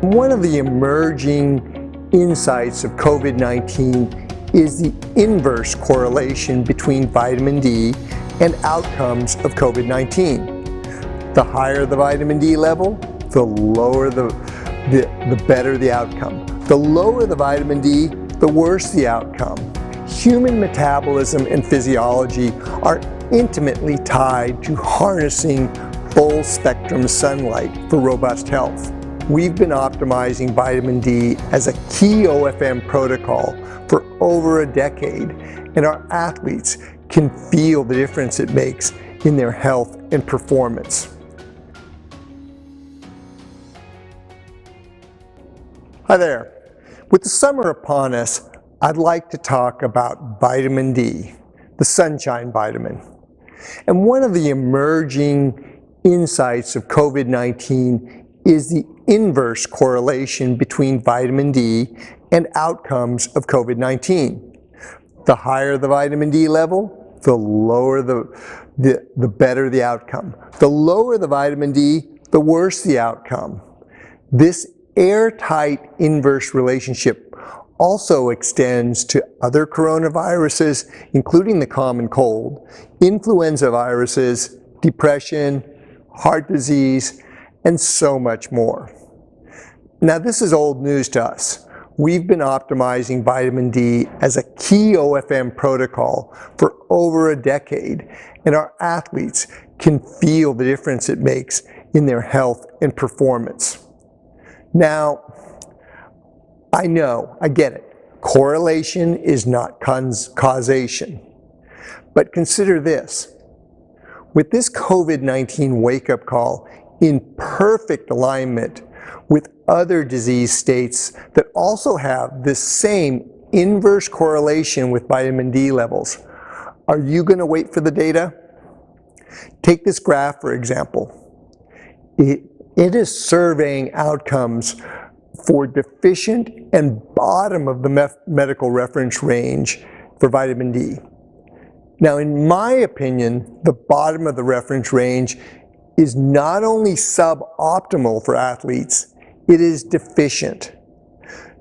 One of the emerging insights of COVID-19 is the inverse correlation between vitamin D and outcomes of COVID-19. The higher the vitamin D level, the lower the better the outcome. The lower the vitamin D, the worse the outcome. Human metabolism and physiology are intimately tied to harnessing full spectrum sunlight for robust health. We've been optimizing vitamin D as a key OFM protocol for over a decade, and our athletes can feel the difference it makes in their health and performance. Hi there. With the summer upon us, I'd like to talk about vitamin D, the sunshine vitamin. And one of the emerging insights of COVID-19 is the inverse correlation between vitamin D and outcomes of COVID-19. The higher the vitamin D level, the lower the better the outcome. The lower the vitamin D, the worse the outcome. This airtight inverse relationship also extends to other coronaviruses, including the common cold, influenza viruses, depression, heart disease, and so much more. Now, this is old news to us. We've been optimizing vitamin D as a key OFM protocol for over a decade, and our athletes can feel the difference it makes in their health and performance. Now, I know, I get it. Correlation is not causation. But consider this. With this COVID-19 wake-up call in perfect alignment with other disease states that also have this same inverse correlation with vitamin D levels, are you going to wait for the data? Take this graph, for example. It is surveying outcomes for deficient and bottom of the medical reference range for vitamin D. Now, in my opinion, the bottom of the reference range is not only suboptimal for athletes, it is deficient.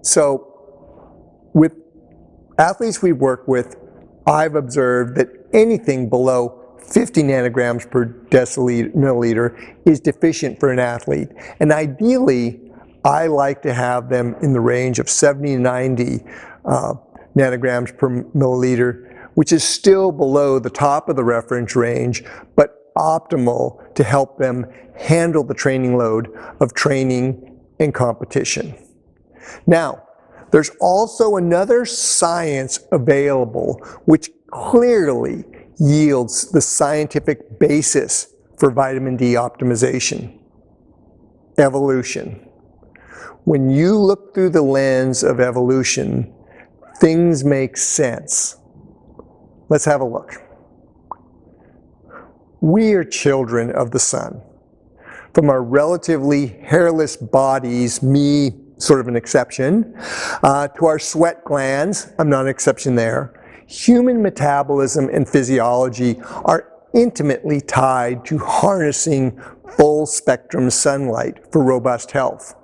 So, with athletes we work with, I've observed that anything below 50 nanograms per milliliter is deficient for an athlete. And ideally, I like to have them in the range of 70 to 90 nanograms per milliliter, which is still below the top of the reference range, but optimal to help them handle the training load of training and competition. Now, there's also another science available which clearly yields the scientific basis for vitamin D optimization: evolution. When you look through the lens of evolution, things make sense. Let's have a look. We are children of the sun. From our relatively hairless bodies, me sort of an exception, to our sweat glands, I'm not an exception there, human metabolism and physiology are intimately tied to harnessing full spectrum sunlight for robust health.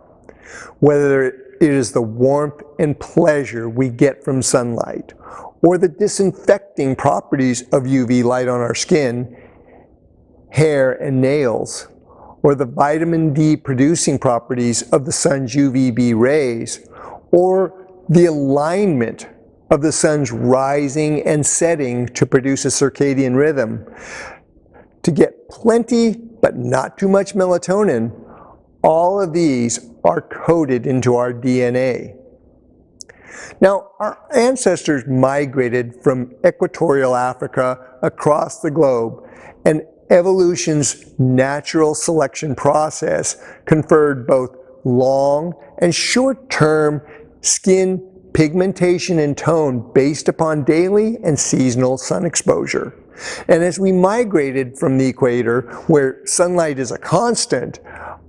Whether it is the warmth and pleasure we get from sunlight, or the disinfecting properties of UV light on our skin, hair, and nails, or the vitamin D producing properties of the sun's UVB rays, or the alignment of the sun's rising and setting to produce a circadian rhythm. To get plenty but not too much melatonin, all of these are coded into our DNA. Now, our ancestors migrated from equatorial Africa across the globe, and evolution's natural selection process conferred both long and short-term skin pigmentation and tone based upon daily and seasonal sun exposure. And as we migrated from the equator, where sunlight is a constant,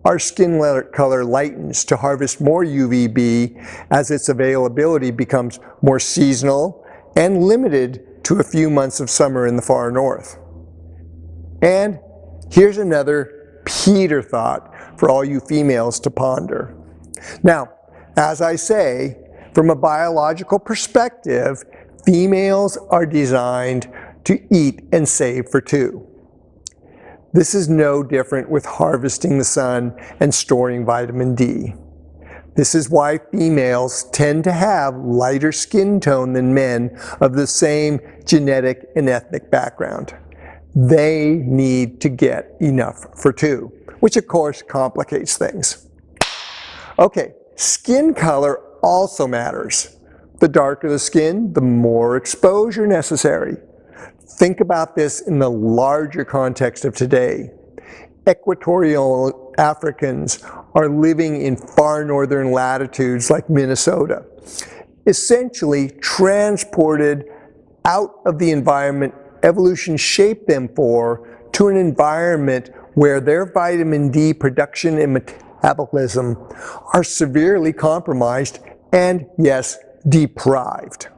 our skin color lightens to harvest more UVB as its availability becomes more seasonal and limited to a few months of summer in the far north. And here's another Peter thought for all you females to ponder. Now, as I say, from a biological perspective, females are designed to eat and save for two. This is no different with harvesting the sun and storing vitamin D. This is why females tend to have lighter skin tone than men of the same genetic and ethnic background. They need to get enough for two, which of course complicates things. Okay, skin color also matters. The darker the skin, the more exposure necessary. Think about this in the larger context of today. Equatorial Africans are living in far northern latitudes like Minnesota, essentially transported out of the environment evolution shaped them for to an environment where their vitamin D production and metabolism are severely compromised and, yes, deprived.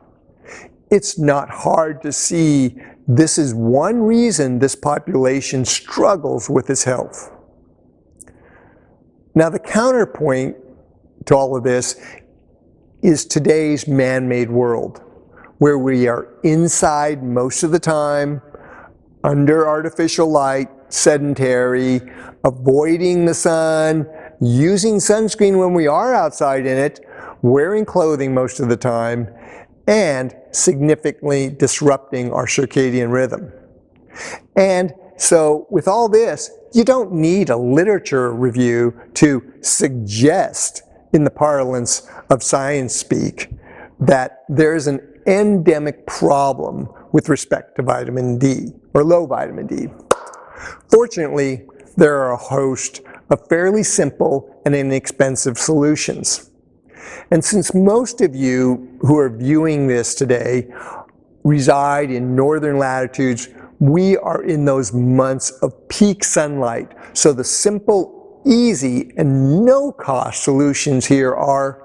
It's not hard to see this is one reason this population struggles with its health. Now, the counterpoint to all of this is today's man-made world, where we are inside most of the time, under artificial light, sedentary, avoiding the sun, using sunscreen when we are outside in it, wearing clothing most of the time, and significantly disrupting our circadian rhythm. And so with all this, you don't need a literature review to suggest, in the parlance of science speak, that there is an endemic problem with respect to vitamin D, or low vitamin D. Fortunately, there are a host of fairly simple and inexpensive solutions. And since most of you who are viewing this today reside in northern latitudes, we are in those months of peak sunlight. So the simple, easy, and no-cost solutions here are,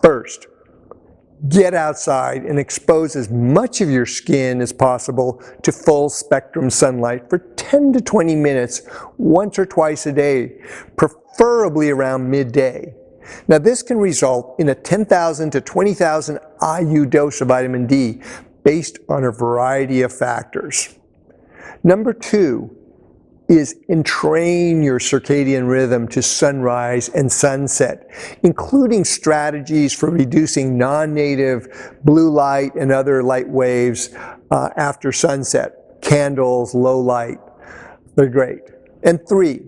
first, get outside and expose as much of your skin as possible to full spectrum sunlight for 10 to 20 minutes once or twice a day, preferably around midday. Now, this can result in a 10,000 to 20,000 IU dose of vitamin D based on a variety of factors. Number two is entrain your circadian rhythm to sunrise and sunset, including strategies for reducing non-native blue light and other light waves after sunset. Candles, low light, they're great. And three,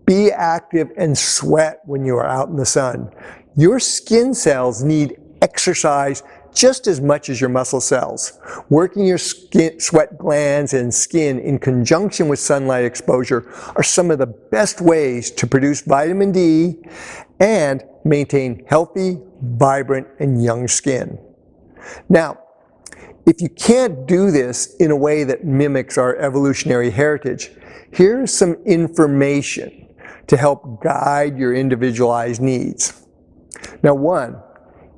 be active and sweat when you are out in the sun. Your skin cells need exercise just as much as your muscle cells. Working your sweat glands and skin in conjunction with sunlight exposure are some of the best ways to produce vitamin D and maintain healthy, vibrant, and young skin. Now, if you can't do this in a way that mimics our evolutionary heritage, here's some information to help guide your individualized needs. Now, one,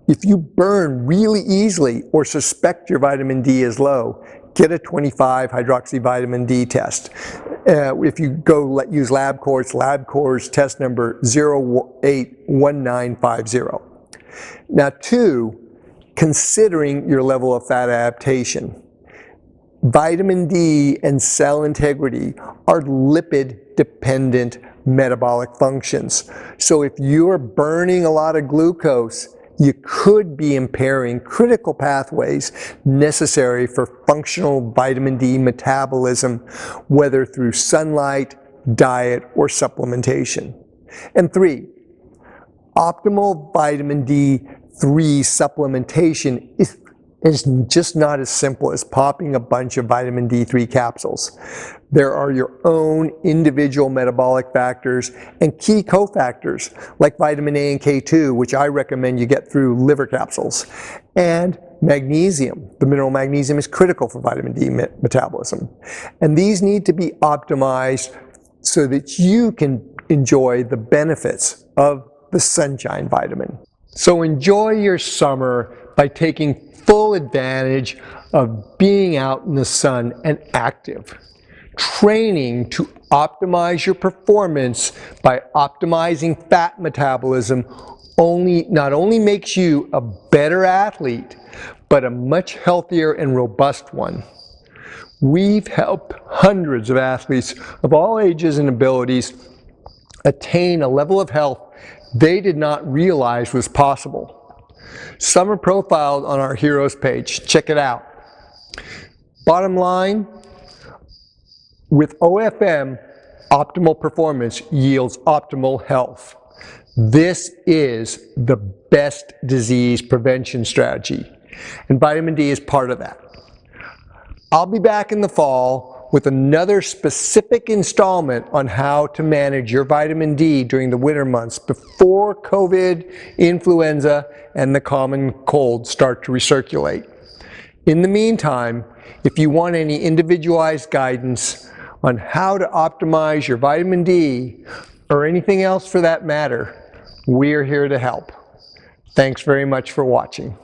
if you burn really easily or suspect your vitamin D is low, get a 25-hydroxy vitamin D test. If you use LabCorp's test number 081950. Now, two, considering your level of fat adaptation. Vitamin D and cell integrity are lipid-dependent metabolic functions. So if you're burning a lot of glucose, you could be impairing critical pathways necessary for functional vitamin D metabolism, whether through sunlight, diet, or supplementation. And three, optimal vitamin D3 supplementation is just not as simple as popping a bunch of vitamin D3 capsules. There are your own individual metabolic factors and key cofactors like vitamin A and K2, which I recommend you get through liver capsules, and magnesium. The mineral magnesium is critical for vitamin D metabolism. And these need to be optimized so that you can enjoy the benefits of the sunshine vitamin. So enjoy your summer by taking full advantage of being out in the sun and active. Training to optimize your performance by optimizing fat metabolism not only makes you a better athlete, but a much healthier and robust one. We've helped hundreds of athletes of all ages and abilities attain a level of health they did not realize was possible. Some are profiled on our Heroes page. Check it out. Bottom line, with OFM, optimal performance yields optimal health. This is the best disease prevention strategy, and vitamin D is part of that. I'll be back in the fall with another specific installment on how to manage your vitamin D during the winter months before COVID, influenza, and the common cold start to recirculate. In the meantime, if you want any individualized guidance on how to optimize your vitamin D, or anything else for that matter, we're here to help. Thanks very much for watching.